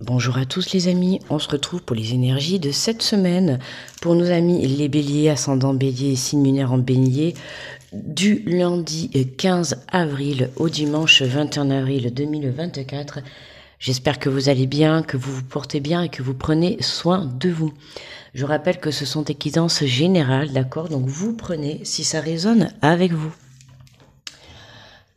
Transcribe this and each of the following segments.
Bonjour à tous les amis, on se retrouve pour les énergies de cette semaine. Pour nos amis les béliers, ascendant bélier et signe lunaire en bélier, du lundi 15 avril au dimanche 21 avril 2024. J'espère que vous allez bien, que vous vous portez bien et que vous prenez soin de vous. Je rappelle que ce sont des guidances générales, d'accord? Donc vous prenez si ça résonne avec vous.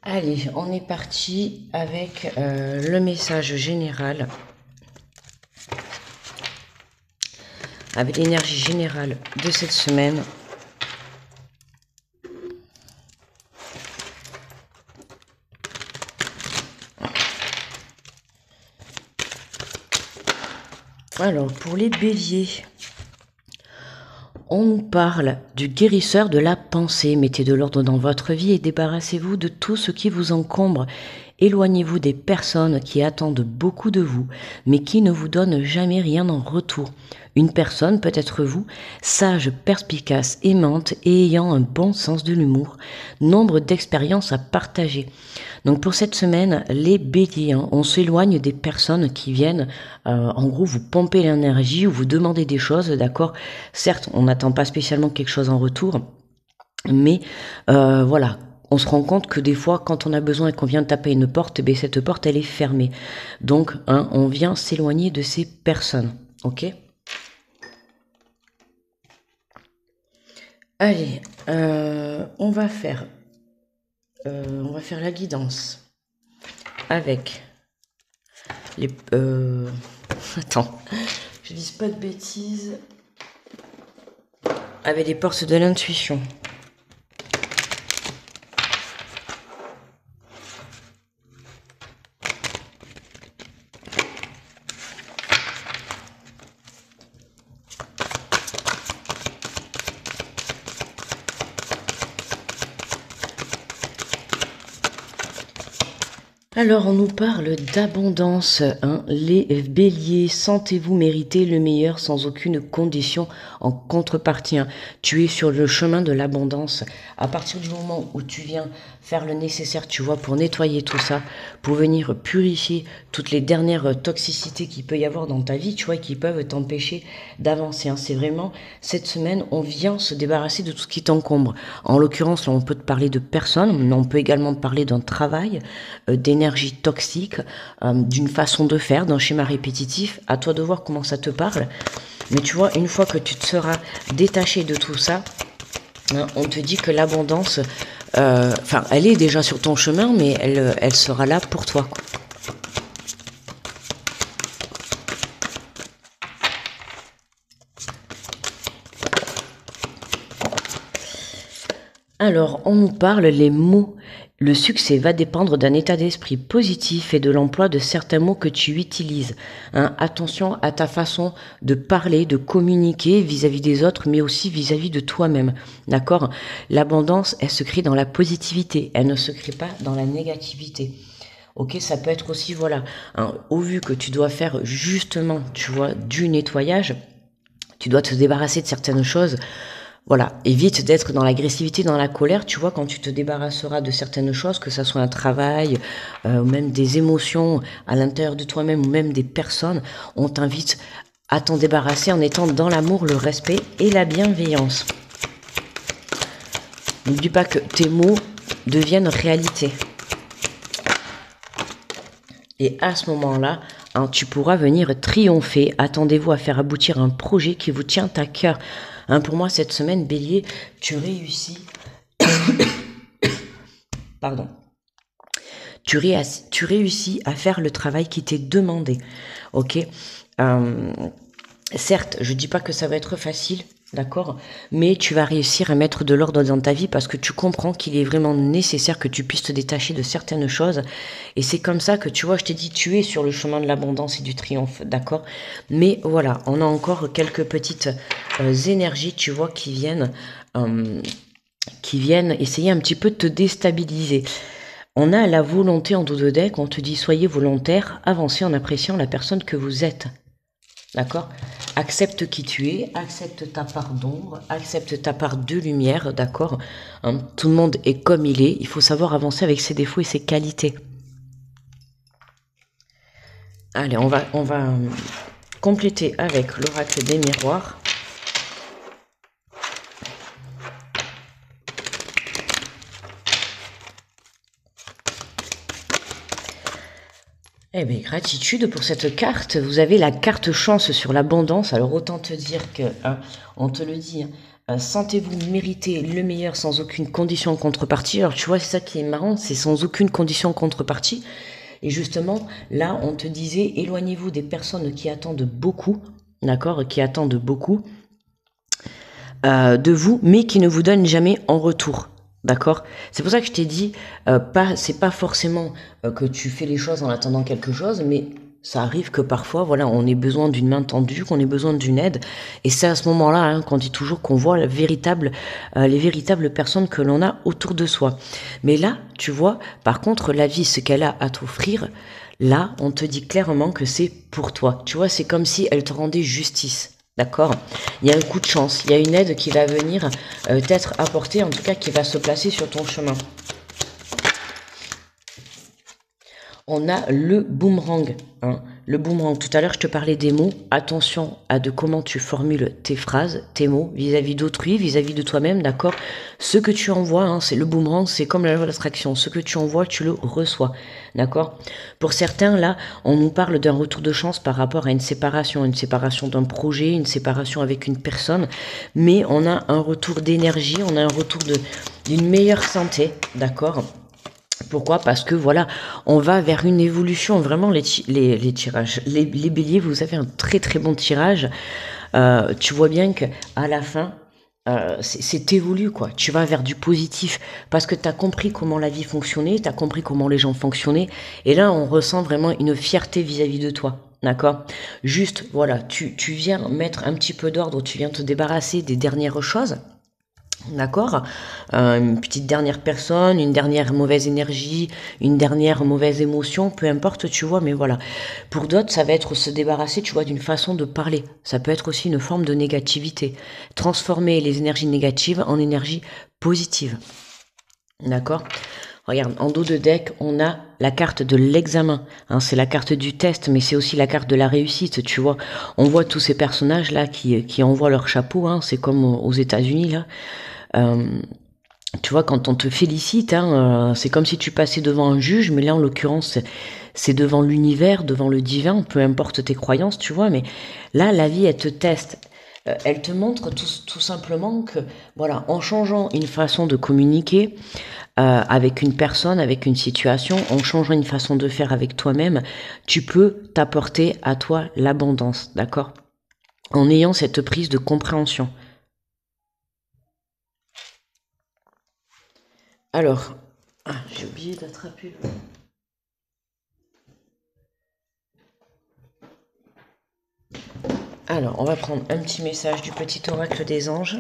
Allez, on est parti avec le message général. Avec l'énergie générale de cette semaine. Alors, pour les béliers, on nous parle du guérisseur de la pensée. Mettez de l'ordre dans votre vie et débarrassez-vous de tout ce qui vous encombre. Éloignez-vous des personnes qui attendent beaucoup de vous, mais qui ne vous donnent jamais rien en retour. Une personne peut être vous, sage, perspicace, aimante et ayant un bon sens de l'humour. Nombre d'expériences à partager. Donc pour cette semaine, les béliers, on s'éloigne des personnes qui viennent, en gros, vous pomper l'énergie ou vous demander des choses, d'accord? Certes, on n'attend pas spécialement quelque chose en retour, mais voilà. On se rend compte que des fois, quand on a besoin et qu'on vient de taper une porte, ben cette porte, elle est fermée. Donc, on vient s'éloigner de ces personnes, ok? Allez, on va faire la guidance avec les... Attends, je dis pas de bêtises. Avec les portes de l'intuition. Alors, on nous parle d'abondance, hein. Les béliers, sentez-vous mériter le meilleur sans aucune condition en contrepartie, hein. Tu es sur le chemin de l'abondance. À partir du moment où tu viens faire le nécessaire, tu vois, pour nettoyer tout ça, pour venir purifier toutes les dernières toxicités qu'il peut y avoir dans ta vie, tu vois, qui peuvent t'empêcher d'avancer, hein. C'est vraiment, cette semaine, on vient se débarrasser de tout ce qui t'encombre. En l'occurrence, là, on peut te parler de personnes, mais on peut également te parler d'un travail, d'énergie toxique, d'une façon de faire, d'un schéma répétitif. À toi de voir comment ça te parle. Mais tu vois, une fois que tu te seras détaché de tout ça, hein, on te dit que l'abondance, elle est déjà sur ton chemin, mais elle sera là pour toi, quoi. Alors, on nous parle les mots. Le succès va dépendre d'un état d'esprit positif et de l'emploi de certains mots que tu utilises, hein. Attention à ta façon de parler, de communiquer vis-à-vis des autres, mais aussi vis-à-vis de toi-même. D'accord? L'abondance, elle se crée dans la positivité, elle ne se crée pas dans la négativité. Ok, ça peut être aussi, voilà, hein, au vu que tu dois faire justement, tu vois, du nettoyage, tu dois te débarrasser de certaines choses. Voilà, évite d'être dans l'agressivité, dans la colère, tu vois, quand tu te débarrasseras de certaines choses, que ça soit un travail, ou même des émotions à l'intérieur de toi-même, ou même des personnes, on t'invite à t'en débarrasser en étant dans l'amour, le respect et la bienveillance. N'oublie pas que tes mots deviennent réalité. Et à ce moment-là, hein, tu pourras venir triompher. Attendez-vous à faire aboutir un projet qui vous tient à cœur. Hein, pour moi, cette semaine, Bélier, tu réussis. Pardon. Tu réussis à faire le travail qui t'est demandé. Ok. Certes, je dis pas que ça va être facile, d'accord, mais tu vas réussir à mettre de l'ordre dans ta vie parce que tu comprends qu'il est vraiment nécessaire que tu puisses te détacher de certaines choses. Et c'est comme ça que, tu vois, je t'ai dit, tu es sur le chemin de l'abondance et du triomphe, d'accord. Mais voilà, on a encore quelques petites énergies, tu vois, qui viennent essayer un petit peu de te déstabiliser. On a la volonté en dos de deck, on te dit soyez volontaire, avancez en appréciant la personne que vous êtes. D'accord? Accepte qui tu es, accepte ta part d'ombre, accepte ta part de lumière, d'accord? Hein, tout le monde est comme il est, il faut savoir avancer avec ses défauts et ses qualités. Allez, on va compléter avec l'oracle des miroirs. Eh bien, gratitude pour cette carte. Vous avez la carte chance sur l'abondance. Alors, autant te dire que, hein, on te le dit, hein, sentez-vous mériter le meilleur sans aucune condition en contrepartie. Alors, tu vois, c'est ça qui est marrant, c'est sans aucune condition en contrepartie. Et justement, là, on te disait, éloignez-vous des personnes qui attendent beaucoup, d'accord, qui attendent beaucoup de vous, mais qui ne vous donnent jamais en retour. D'accord? C'est pour ça que je t'ai dit, c'est pas forcément que tu fais les choses en attendant quelque chose, mais ça arrive que parfois, voilà, on ait besoin d'une main tendue, qu'on ait besoin d'une aide, et c'est à ce moment-là, hein, qu'on dit toujours qu'on voit les véritables personnes que l'on a autour de soi. Mais là, tu vois, par contre, la vie, ce qu'elle a à t'offrir, là, on te dit clairement que c'est pour toi. Tu vois, c'est comme si elle te rendait justice. D'accord? Il y a un coup de chance, il y a une aide qui va venir t'être apportée, en tout cas qui va se placer sur ton chemin. On a le boomerang. Hein. Le boomerang, tout à l'heure je te parlais des mots. Attention à de comment tu formules tes phrases, tes mots, vis-à-vis d'autrui, vis-à-vis de toi-même, d'accord? Ce que tu envoies, hein, c'est le boomerang, c'est comme la loi d'attraction. Ce que tu envoies, tu le reçois, d'accord? Pour certains, là, on nous parle d'un retour de chance par rapport à une séparation d'un projet, une séparation avec une personne, mais on a un retour d'énergie, on a un retour d'une meilleure santé, d'accord? Pourquoi? Parce que voilà, on va vers une évolution. Vraiment, les tirages, les béliers, vous avez un très très bon tirage. Tu vois bien que à la fin, c'est évolué, quoi. Tu vas vers du positif parce que tu as compris comment la vie fonctionnait, tu as compris comment les gens fonctionnaient. Et là, on ressent vraiment une fierté vis-à-vis de toi. D'accord? Juste, voilà, tu viens mettre un petit peu d'ordre, tu viens te débarrasser des dernières choses. D'accord? Une petite dernière personne, une dernière mauvaise énergie, une dernière mauvaise émotion, peu importe, tu vois, mais voilà. Pour d'autres, ça va être se débarrasser, tu vois, d'une façon de parler. Ça peut être aussi une forme de négativité. Transformer les énergies négatives en énergie positive. D'accord? Regarde, en dos de deck, on a la carte de l'examen. Hein, c'est la carte du test, mais c'est aussi la carte de la réussite, tu vois. On voit tous ces personnages-là qui envoient leur chapeau, hein, c'est comme aux États-Unis, là. Tu vois, quand on te félicite, hein, c'est comme si tu passais devant un juge, mais là, en l'occurrence, c'est devant l'univers, devant le divin, peu importe tes croyances, tu vois, mais là, la vie, elle te teste. Elle te montre tout simplement que, voilà, en changeant une façon de communiquer avec une personne, avec une situation, en changeant une façon de faire avec toi-même, tu peux t'apporter à toi l'abondance, d'accord? En ayant cette prise de compréhension. Alors, j'ai oublié d'attraper le... Alors, on va prendre un petit message du petit oracle des anges.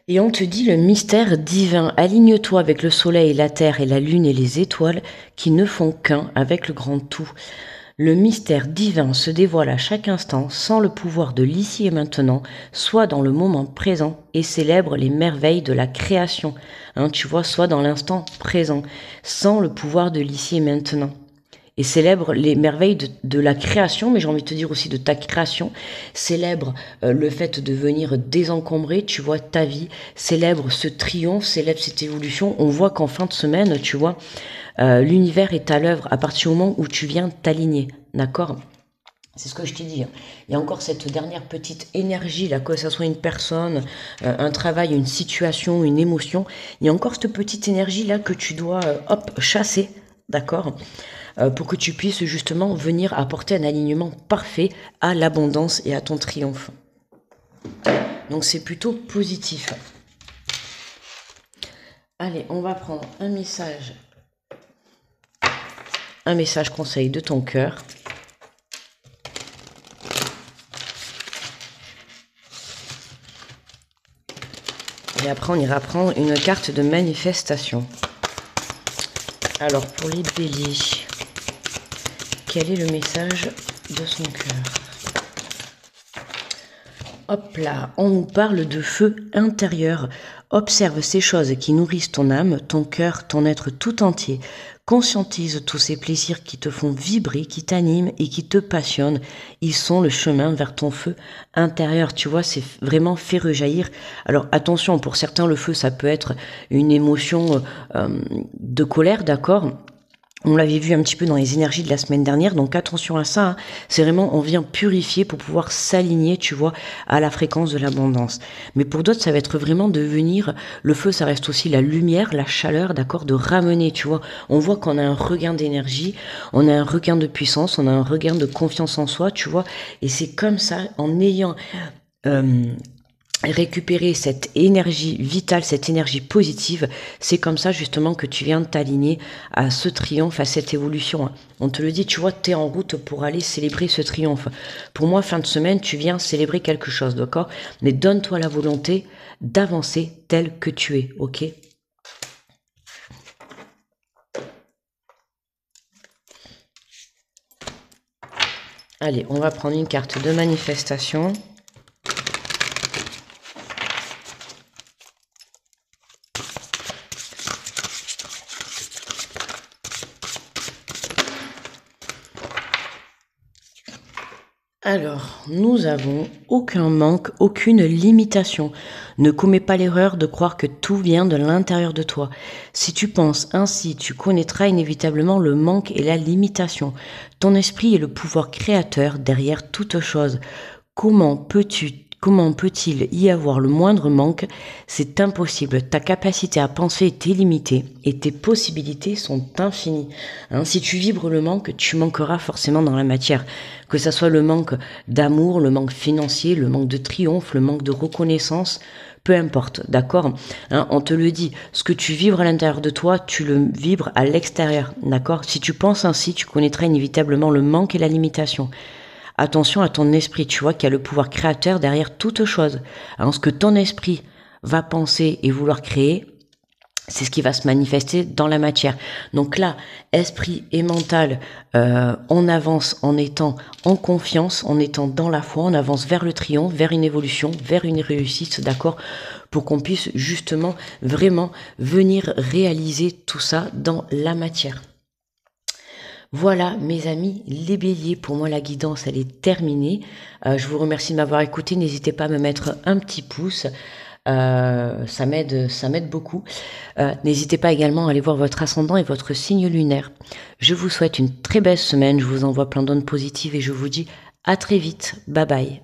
Et on te dit le mystère divin, aligne-toi avec le soleil, la terre et la lune et les étoiles qui ne font qu'un avec le grand tout. Le mystère divin se dévoile à chaque instant sans le pouvoir de l'ici et maintenant, soit dans le moment présent et célèbre les merveilles de la création. Hein, tu vois, soit dans l'instant présent, sans le pouvoir de l'ici et maintenant. Et célèbre les merveilles de la création, mais j'ai envie de te dire aussi de ta création. Célèbre le fait de venir désencombrer, tu vois, ta vie. Célèbre ce triomphe, célèbre cette évolution. On voit qu'en fin de semaine, tu vois, l'univers est à l'œuvre à partir du moment où tu viens t'aligner, d'accord? C'est ce que je t'ai dit. Il y a encore cette dernière petite énergie, là, que ce soit une personne, un travail, une situation, une émotion. Il y a encore cette petite énergie, là, que tu dois, hop, chasser, d'accord? Pour que tu puisses justement venir apporter un alignement parfait à l'abondance et à ton triomphe. Donc c'est plutôt positif. Allez, on va prendre un message conseil de ton cœur. Et après, on ira prendre une carte de manifestation. Alors, pour les béliers, quel est le message de son cœur? Hop là, on nous parle de feu intérieur. Observe ces choses qui nourrissent ton âme, ton cœur, ton être tout entier. Conscientise tous ces plaisirs qui te font vibrer, qui t'animent et qui te passionnent. Ils sont le chemin vers ton feu intérieur. Tu vois, c'est vraiment fait rejaillir. Alors attention, pour certains, le feu, ça peut être une émotion de colère, d'accord ? On l'avait vu un petit peu dans les énergies de la semaine dernière, donc attention à ça, hein. C'est vraiment, on vient purifier pour pouvoir s'aligner, tu vois, à la fréquence de l'abondance. Mais pour d'autres, ça va être vraiment de venir, le feu, ça reste aussi la lumière, la chaleur, d'accord, de ramener, tu vois. On voit qu'on a un regain d'énergie, on a un regain de puissance, on a un regain de confiance en soi, tu vois. Et c'est comme ça, en ayant récupérer cette énergie vitale, cette énergie positive, c'est comme ça justement que tu viens de t'aligner à ce triomphe, à cette évolution. On te le dit, tu vois, tu es en route pour aller célébrer ce triomphe. Pour moi, fin de semaine, tu viens célébrer quelque chose, d'accord? Mais donne-toi la volonté d'avancer tel que tu es, ok? Allez, on va prendre une carte de manifestation. Alors, nous avons aucun manque, aucune limitation. Ne commets pas l'erreur de croire que tout vient de l'intérieur de toi. Si tu penses ainsi, tu connaîtras inévitablement le manque et la limitation. Ton esprit est le pouvoir créateur derrière toute chose. Comment peut-il y avoir le moindre manque? C'est impossible. Ta capacité à penser est illimitée et tes possibilités sont infinies. Hein, si tu vibres le manque, tu manqueras forcément dans la matière. Que ça soit le manque d'amour, le manque financier, le manque de triomphe, le manque de reconnaissance, peu importe, d'accord, hein, on te le dit, ce que tu vibres à l'intérieur de toi, tu le vibres à l'extérieur, d'accord? Si tu penses ainsi, tu connaîtras inévitablement le manque et la limitation. Attention à ton esprit, tu vois qu'il y a le pouvoir créateur derrière toute chose. Alors, ce que ton esprit va penser et vouloir créer, c'est ce qui va se manifester dans la matière. Donc là, esprit et mental, on avance en étant en confiance, en étant dans la foi, on avance vers le triomphe, vers une évolution, vers une réussite, d'accord, pour qu'on puisse justement vraiment venir réaliser tout ça dans la matière. Voilà, mes amis, les béliers, pour moi la guidance, elle est terminée. Je vous remercie de m'avoir écouté. N'hésitez pas à me mettre un petit pouce. Ça m'aide beaucoup. N'hésitez pas également à aller voir votre ascendant et votre signe lunaire. Je vous souhaite une très belle semaine. Je vous envoie plein d'ondes positives et je vous dis à très vite. Bye bye.